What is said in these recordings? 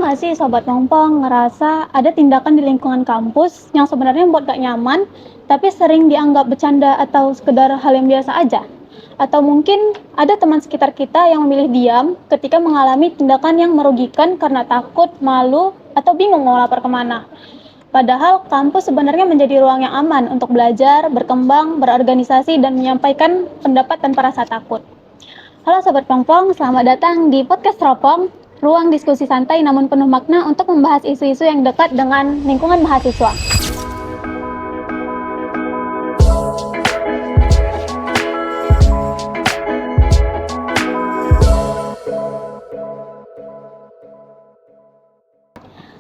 nggak sih Sobat Pongpong ngerasa ada tindakan di lingkungan kampus yang sebenarnya buat gak nyaman, tapi sering dianggap bercanda atau sekedar hal yang biasa aja? Atau mungkin ada teman sekitar kita yang memilih diam ketika mengalami tindakan yang merugikan karena takut, malu, atau bingung mau lapor kemana? Padahal kampus sebenarnya menjadi ruang yang aman untuk belajar, berkembang, berorganisasi, dan menyampaikan pendapat tanpa rasa takut. Halo Sobat Pongpong, selamat datang di Podcast Teropong, ruang diskusi santai namun penuh makna untuk membahas isu-isu yang dekat dengan lingkungan mahasiswa.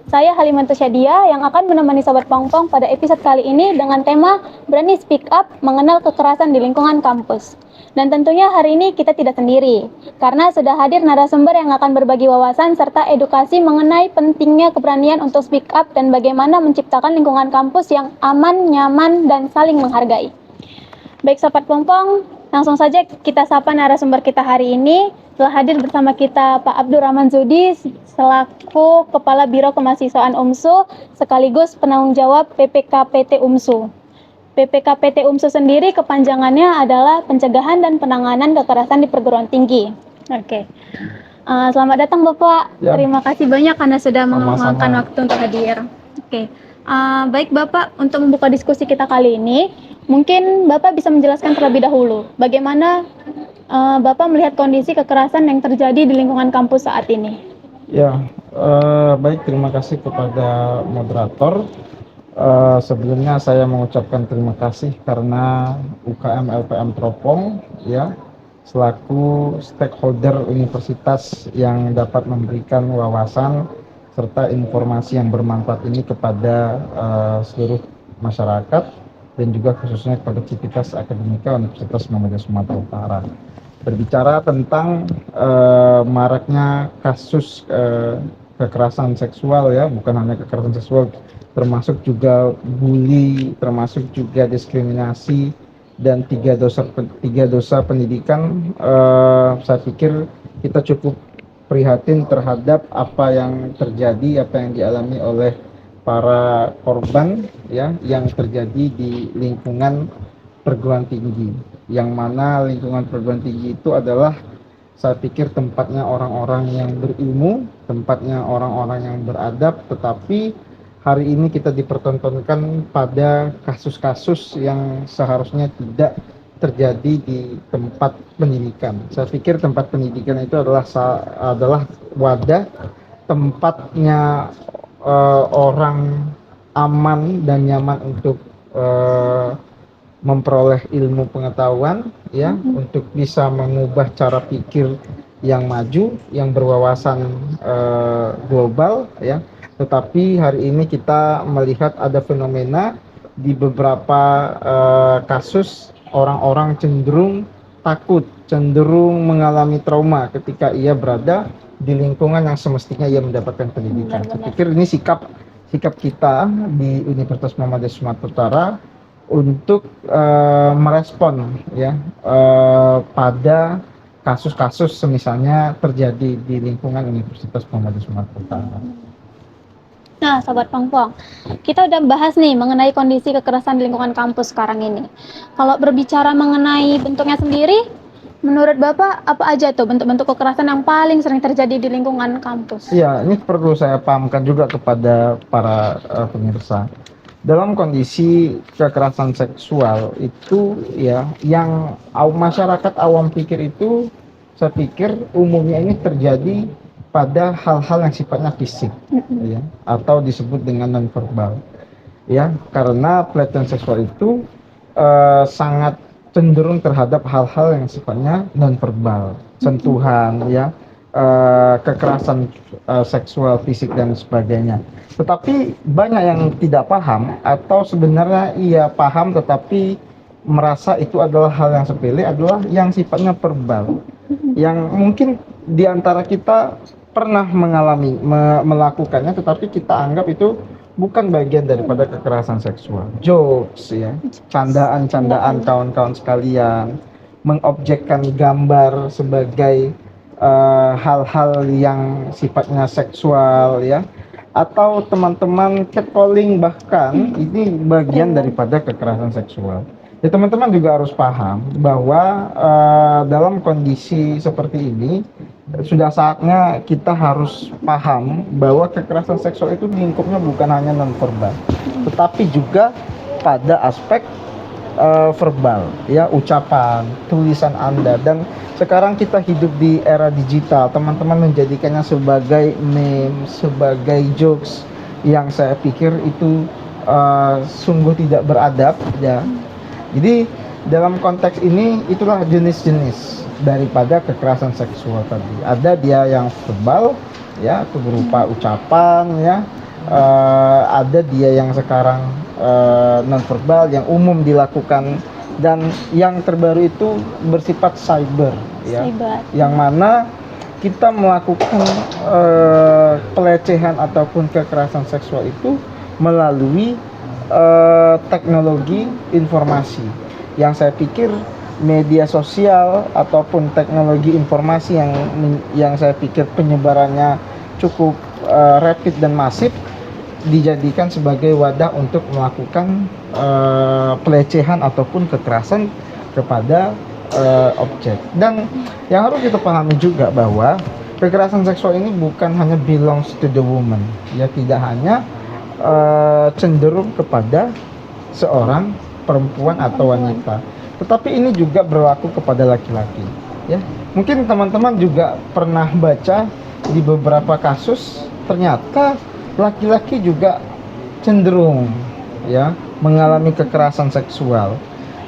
Saya Halimantus Syadia yang akan menemani Sobat Pongpong pada episode kali ini dengan tema Berani Speak Up Mengenal Kekerasan di Lingkungan Kampus. Dan tentunya hari ini kita tidak sendiri, karena sudah hadir narasumber yang akan berbagi wawasan serta edukasi mengenai pentingnya keberanian untuk speak up dan bagaimana menciptakan lingkungan kampus yang aman, nyaman, dan saling menghargai. Baik Sobat Pongpong, langsung saja kita sapa narasumber kita hari ini. Telah hadir bersama kita Pak Abdurrahman Zudi selaku Kepala Biro Kemahasiswaan UMSU sekaligus penanggung jawab PPKPT UMSU. PPKPT UMSU sendiri kepanjangannya adalah Pencegahan dan Penanganan Kekerasan di Perguruan Tinggi. Oke. Selamat datang Bapak. Ya. Terima kasih banyak karena sudah meluangkan waktu untuk hadir. Oke. Baik Bapak, untuk membuka diskusi kita kali ini, mungkin Bapak bisa menjelaskan terlebih dahulu bagaimana Bapak melihat kondisi kekerasan yang terjadi di lingkungan kampus saat ini. Ya, baik, terima kasih kepada moderator. Sebelumnya saya mengucapkan terima kasih karena UKM LPM Teropong ya selaku stakeholder universitas yang dapat memberikan wawasan serta informasi yang bermanfaat ini kepada seluruh masyarakat dan juga khususnya kepada Civitas Akademika Universitas Muhammadiyah Sumatera Utara. Berbicara tentang maraknya kasus kekerasan seksual ya, bukan hanya kekerasan seksual, termasuk juga bully, termasuk juga diskriminasi dan tiga dosa pendidikan. Saya pikir kita cukup prihatin terhadap apa yang terjadi, apa yang dialami oleh para korban ya yang terjadi di lingkungan perguruan tinggi, yang mana lingkungan perguruan tinggi itu adalah saya pikir tempatnya orang-orang yang berilmu, tempatnya orang-orang yang beradab, tetapi hari ini kita dipertontonkan pada kasus-kasus yang seharusnya tidak terjadi di tempat pendidikan. Saya pikir tempat pendidikan itu adalah wadah tempatnya orang aman dan nyaman untuk memperoleh ilmu pengetahuan ya untuk bisa mengubah cara pikir yang maju, yang berwawasan global ya. Tetapi hari ini kita melihat ada fenomena di beberapa kasus orang-orang cenderung takut, cenderung mengalami trauma ketika ia berada di lingkungan yang semestinya ia mendapatkan pendidikan. Saya pikir ini sikap kita di Universitas Muhammadiyah Sumatera Utara untuk merespon ya pada kasus-kasus semisalnya terjadi di lingkungan Universitas Muhammadiyah Sumatera Utara. Nah, Sobat Pongpong, kita udah bahas nih mengenai kondisi kekerasan di lingkungan kampus sekarang ini. Kalau berbicara mengenai bentuknya sendiri, menurut Bapak apa aja tuh bentuk-bentuk kekerasan yang paling sering terjadi di lingkungan kampus? Iya, ini perlu saya pahamkan juga kepada para pemirsa. Dalam kondisi kekerasan seksual itu ya yang masyarakat awam pikir itu, saya pikir umumnya ini terjadi pada hal-hal yang sifatnya fisik ya, atau disebut dengan nonverbal ya, karena pelecehan seksual itu sangat cenderung terhadap hal-hal yang sifatnya nonverbal, sentuhan ya, kekerasan seksual fisik dan sebagainya. Tetapi banyak yang tidak paham atau sebenarnya ia paham tetapi merasa itu adalah hal yang sepele, adalah yang sifatnya verbal, yang mungkin diantara kita pernah mengalami melakukannya, tetapi kita anggap itu bukan bagian daripada kekerasan seksual. Jokes ya, candaan-candaan kawan-kawan sekalian, mengobjekkan gambar sebagai hal-hal yang sifatnya seksual ya, atau teman-teman catcalling, bahkan ini bagian Sering daripada kekerasan seksual. Ya, teman-teman juga harus paham bahwa dalam kondisi seperti ini sudah saatnya kita harus paham bahwa kekerasan seksual itu lingkupnya bukan hanya non verbal, tetapi juga pada aspek verbal, ya, ucapan, tulisan Anda. Dan sekarang kita hidup di era digital, teman-teman menjadikannya sebagai meme, sebagai jokes yang saya pikir itu sungguh tidak beradab, ya. Jadi dalam konteks ini itulah jenis-jenis daripada kekerasan seksual tadi. Ada dia yang verbal, ya, itu berupa ucapan, ya. Ada dia yang sekarang nonverbal yang umum dilakukan, dan yang terbaru itu bersifat cyber, ya, Cyber. yang mana kita melakukan pelecehan ataupun kekerasan seksual itu melalui teknologi informasi, yang saya pikir media sosial ataupun teknologi informasi yang saya pikir penyebarannya cukup rapid dan masif, dijadikan sebagai wadah untuk melakukan pelecehan ataupun kekerasan kepada objek. Dan yang harus kita pahami juga bahwa kekerasan seksual ini bukan hanya belongs to the woman, ya, tidak hanya cenderung kepada seorang perempuan atau wanita, tetapi ini juga berlaku kepada laki-laki, ya. Mungkin teman-teman juga pernah baca di beberapa kasus, ternyata laki-laki juga cenderung, ya, mengalami kekerasan seksual.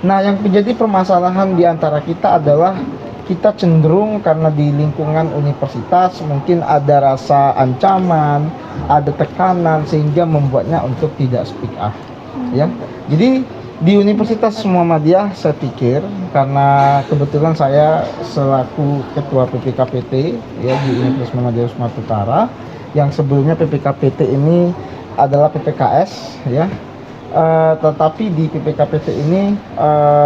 Nah, yang menjadi permasalahan di antara kita adalah kita cenderung karena di lingkungan universitas mungkin ada rasa ancaman, ada tekanan, sehingga membuatnya untuk tidak speak up, ya. Jadi di Universitas Muhammadiyah, saya pikir, karena kebetulan saya selaku ketua PPKPT, ya, di Universitas Muhammadiyah Sumatera Utara, yang sebelumnya PPKPT ini adalah PPKS, ya. Tetapi di PPKPT ini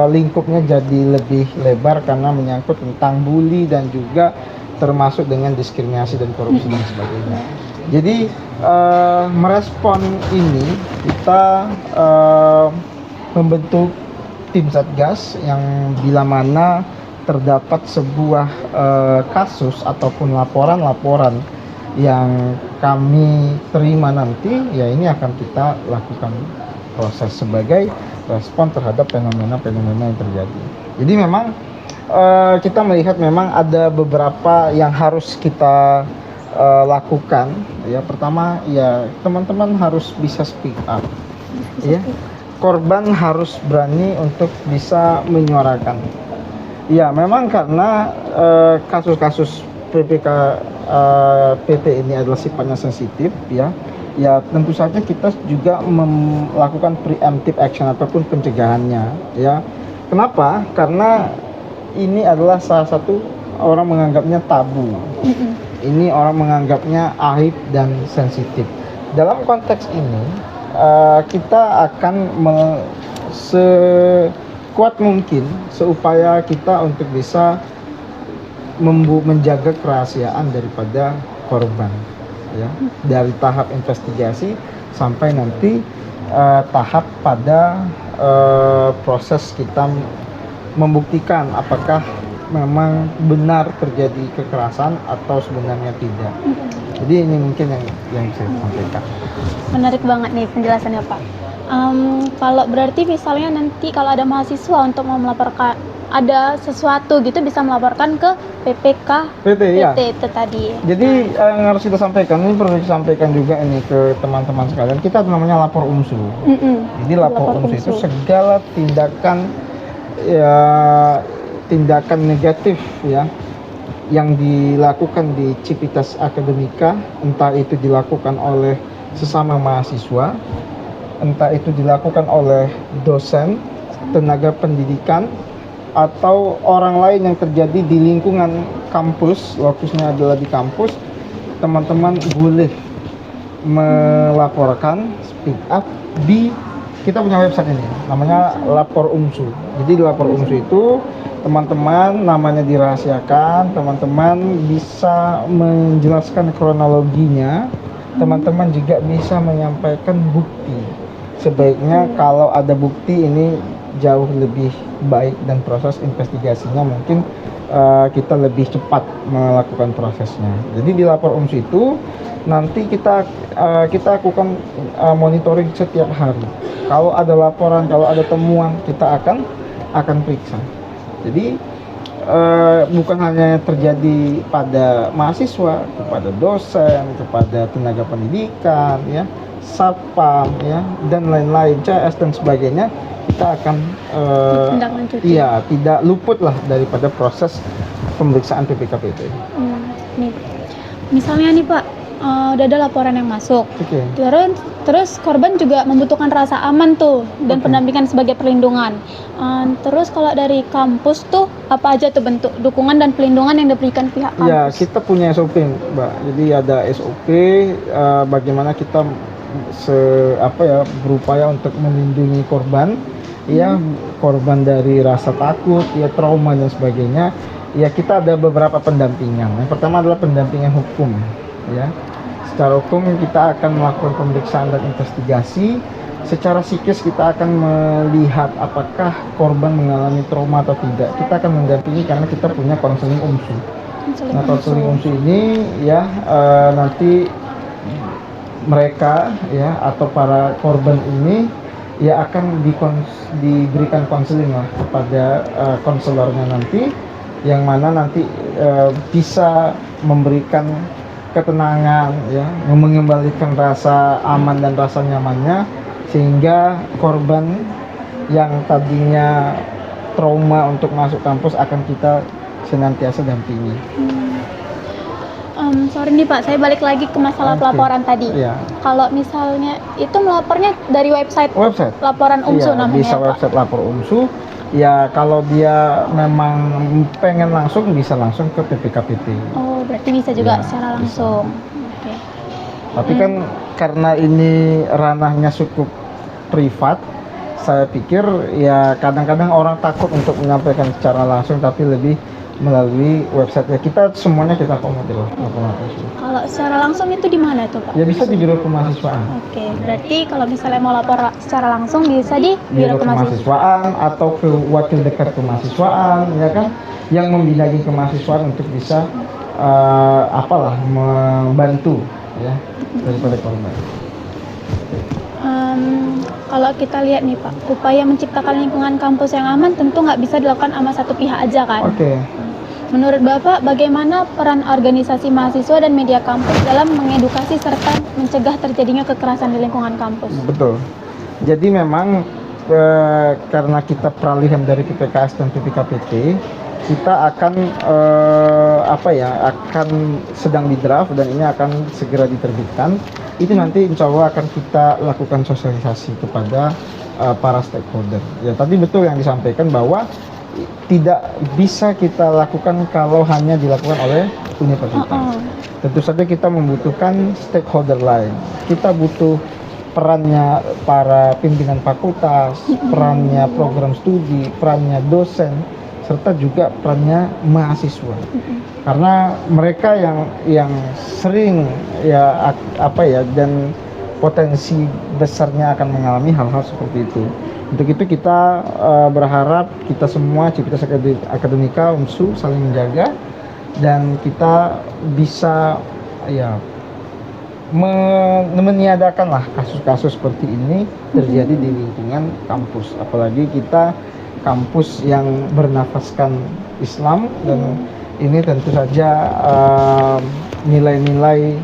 lingkupnya jadi lebih lebar karena menyangkut tentang bully dan juga termasuk dengan diskriminasi dan korupsi dan sebagainya. Jadi merespon ini kita membentuk tim Satgas yang bila mana terdapat sebuah kasus ataupun laporan-laporan yang kami terima nanti, ya, ini akan kita lakukan proses sebagai respon terhadap fenomena-fenomena yang terjadi. Jadi memang kita melihat memang ada beberapa yang harus kita lakukan, ya. Pertama, ya, teman-teman harus bisa speak up, ya. Korban harus berani untuk bisa menyuarakan. Ya, memang karena kasus-kasus PT ini adalah sifatnya sensitif, ya. Ya, tentu saja kita juga melakukan preemptive action ataupun pencegahannya, ya. Kenapa? Karena ini adalah salah satu orang menganggapnya tabu. Ini orang menganggapnya aib dan sensitif. Dalam konteks ini kita akan sekuat mungkin seupaya kita untuk bisa menjaga kerahasiaan daripada korban, ya, dari tahap investigasi sampai nanti tahap pada proses kita membuktikan apakah memang benar terjadi kekerasan atau sebenarnya tidak. Jadi ini mungkin yang saya sampaikan. Menarik banget nih penjelasannya, Pak. Kalau berarti misalnya nanti kalau ada mahasiswa untuk mau melaporkan ada sesuatu gitu, bisa melaporkan ke PT, ya. itu tadi. Jadi yang harus kita sampaikan, ini perlu disampaikan juga ini ke teman-teman sekalian. Kita namanya lapor UMSU. Jadi lapor UMSU itu segala tindakan, ya, tindakan negatif, ya, yang dilakukan di Civitas Akademika, entah itu dilakukan oleh sesama mahasiswa, entah itu dilakukan oleh dosen, tenaga pendidikan, atau orang lain yang terjadi di lingkungan kampus, lokusnya adalah di kampus, teman-teman boleh melaporkan, speak up di kita punya website ini, namanya Lapor UMSU. Jadi di Lapor UMSU itu teman-teman namanya dirahasiakan, teman-teman bisa menjelaskan kronologinya, teman-teman juga bisa menyampaikan bukti. Sebaiknya kalau ada bukti ini jauh lebih baik dan proses investigasinya mungkin kita lebih cepat melakukan prosesnya. Jadi di lapor UMSU itu nanti kita lakukan monitoring setiap hari. Kalau ada laporan, kalau ada temuan, kita akan periksa. Jadi bukan hanya terjadi pada mahasiswa, kepada dosen, kepada tenaga pendidikan, ya, satpam, ya, dan lain-lain, CS dan sebagainya, kita akan iya, tidak luput lah daripada proses pemeriksaan PPKPT. Nih, misalnya nih Pak, udah ada laporan yang masuk. Oke. Terus korban juga membutuhkan rasa aman tuh dan pendampingan sebagai perlindungan. Terus kalau dari kampus tuh apa aja tuh bentuk dukungan dan pelindungan yang diberikan pihak kampus? Ya, kita punya SOP, Mbak. Jadi ada SOP bagaimana kita berupaya untuk melindungi korban, ya, korban dari rasa takut, ya, trauma dan sebagainya. Ya, kita ada beberapa pendampingan. Yang pertama adalah pendampingan hukum, ya. Secara hukum kita akan melakukan pemeriksaan dan investigasi. Secara psikis kita akan melihat apakah korban mengalami trauma atau tidak. Kita akan mendampingi karena kita punya konseling UMSU. Nah, konseling UMSU ini ya nanti mereka, ya, atau para korban ini ya akan diberikan konseling lah kepada konselornya nanti, yang mana nanti bisa memberikan ketenangan, ya, mengembalikan rasa aman dan rasa nyamannya, sehingga korban yang tadinya trauma untuk masuk kampus akan kita senantiasa dampingi. Sorry nih Pak, saya balik lagi ke masalah pelaporan tadi. Ya. Kalau misalnya itu melapornya dari website laporan UMSU, ya, namanya bisa Pak. website lapor UMSU. Ya, kalau dia memang pengen langsung bisa langsung ke PPKPT. Oh, berarti bisa juga Ya, secara langsung. Oke. Tapi kan karena ini ranahnya cukup privat, saya pikir ya kadang-kadang orang takut untuk menyampaikan secara langsung, tapi lebih melalui website. Ya, kita semuanya kita akomodir lah. Kalau secara langsung itu di mana tuh Pak? Ya, bisa di Biro Kemahasiswaan. Oke, berarti kalau misalnya mau lapor secara langsung bisa di Biro Kemahasiswaan atau ke wakil dekat kemahasiswaan, ya kan, yang membidangi kemahasiswaan untuk bisa membantu, ya, daripada korban. Kalau kita lihat nih Pak, upaya menciptakan lingkungan kampus yang aman tentu nggak bisa dilakukan sama satu pihak aja kan? Oke. Menurut Bapak, bagaimana peran organisasi mahasiswa dan media kampus dalam mengedukasi serta mencegah terjadinya kekerasan di lingkungan kampus? Betul. Jadi memang karena kita peralihan dari PPKS dan PPKPT, kita akan akan sedang di draft dan ini akan segera diterbitkan. Itu nanti insya Allah akan kita lakukan sosialisasi kepada para stakeholder. Ya, tadi betul yang disampaikan bahwa tidak bisa kita lakukan kalau hanya dilakukan oleh universitas. Tentu saja kita membutuhkan stakeholder lain. Kita butuh perannya para pimpinan fakultas, perannya program studi, perannya dosen, serta juga perannya mahasiswa. Karena mereka yang sering dan potensi besarnya akan mengalami hal-hal seperti itu. Untuk itu kita berharap kita semua Civitas Akademika UMSU saling menjaga dan kita bisa meniadakan lah kasus-kasus seperti ini terjadi di lingkungan kampus. Apalagi kita kampus yang bernafaskan Islam dan ini tentu saja nilai-nilai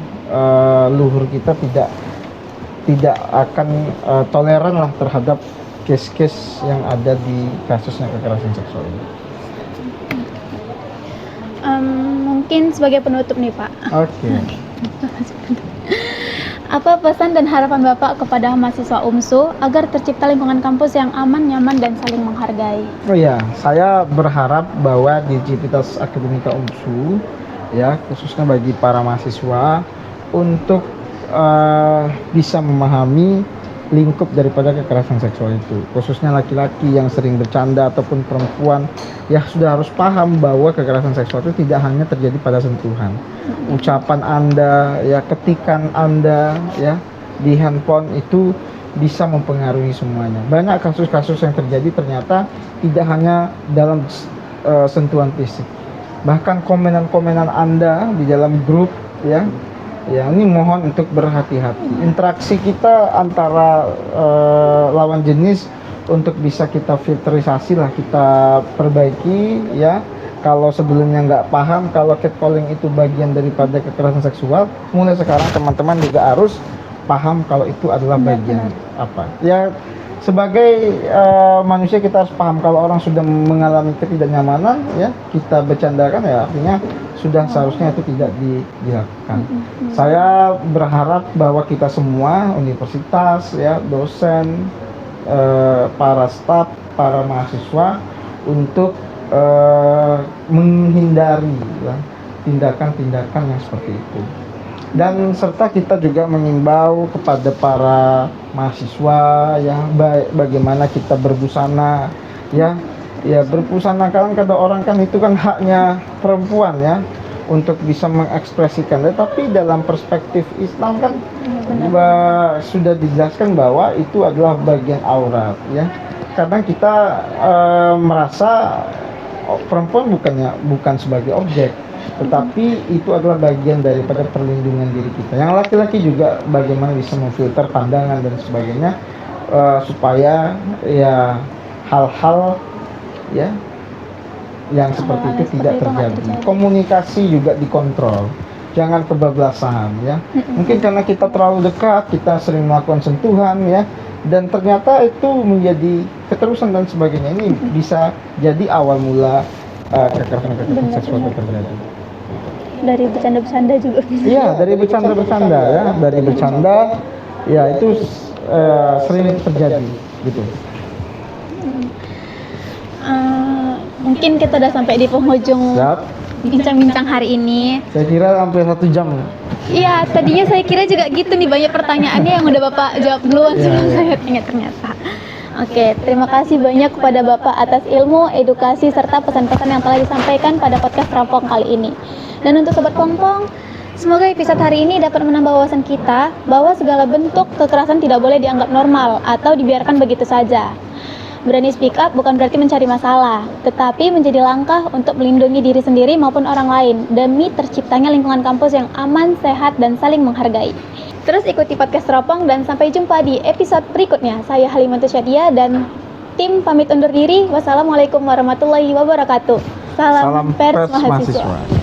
luhur kita tidak akan toleran lah terhadap case-case yang ada di kasusnya kekerasan seksual ini. Mungkin sebagai penutup nih Pak. Oke. Apa pesan dan harapan Bapak kepada mahasiswa UMSU agar tercipta lingkungan kampus yang aman, nyaman, dan saling menghargai? Oh ya, saya berharap bahwa di Civitas Akademika UMSU, ya, khususnya bagi para mahasiswa untuk bisa memahami lingkup daripada kekerasan seksual itu. Khususnya laki-laki yang sering bercanda ataupun perempuan ya sudah harus paham bahwa kekerasan seksual itu tidak hanya terjadi pada sentuhan. Ucapan Anda, ya ketikan Anda ya di handphone itu bisa mempengaruhi semuanya. Banyak kasus-kasus yang terjadi ternyata tidak hanya dalam sentuhan fisik. Bahkan komenan-komenan Anda di dalam grup ya, ini mohon untuk berhati-hati. Interaksi kita antara lawan jenis untuk bisa kita filterisasi lah, kita perbaiki ya. Kalau sebelumnya nggak paham kalau catcalling itu bagian daripada kekerasan seksual, mulai sekarang teman-teman juga harus paham kalau itu adalah bagian apa. Ya sebagai manusia kita harus paham kalau orang sudah mengalami ketidaknyamanan ya, kita bercandakan ya artinya sudah seharusnya itu tidak dilakukan. Saya berharap bahwa kita semua universitas ya, dosen, para staf, para mahasiswa untuk menghindari ya, tindakan-tindakan yang seperti itu. Dan serta kita juga mengimbau kepada para mahasiswa ya, bagaimana kita berbusana ya berbusana. Kan kata orang kan itu kan haknya perempuan ya untuk bisa mengekspresikan, tetapi dalam perspektif Islam kan sudah dijelaskan bahwa itu adalah bagian aurat ya. Kadang kita merasa perempuan bukan sebagai objek, tetapi itu adalah bagian daripada perlindungan diri kita. Yang laki-laki juga bagaimana bisa memfilter pandangan dan sebagainya supaya ya hal-hal ya yang seperti itu tidak terjadi. Komunikasi juga dikontrol, jangan kebablasan ya. Mungkin karena kita terlalu dekat, kita sering melakukan sentuhan ya, dan ternyata itu menjadi keterusan dan sebagainya. Ini bisa jadi awal mula kekerasan seksual terjadi. Dari bercanda-bercanda juga bisa. Iya, dari bercanda-bercanda ya, dari bercanda ya itu sering terjadi gitu. Mungkin kita udah sampai di penghujung bincang-bincang hari ini. Saya kira hampir 1 jam. Iya, tadinya saya kira juga gitu nih, banyak pertanyaannya yang udah Bapak jawab duluan sebelum saya tanya ternyata. Oke, terima kasih banyak kepada Bapak atas ilmu, edukasi, serta pesan-pesan yang telah disampaikan pada podcast Teropong kali ini. Dan untuk Sobat Pongpong, semoga episode hari ini dapat menambah wawasan kita bahwa segala bentuk kekerasan tidak boleh dianggap normal atau dibiarkan begitu saja. Berani speak up bukan berarti mencari masalah, tetapi menjadi langkah untuk melindungi diri sendiri maupun orang lain demi terciptanya lingkungan kampus yang aman, sehat, dan saling menghargai. Terus ikuti podcast Teropong dan sampai jumpa di episode berikutnya. Saya Halimantus Syadia dan tim pamit undur diri. Wassalamualaikum warahmatullahi wabarakatuh. Salam Pers Mahasiswa.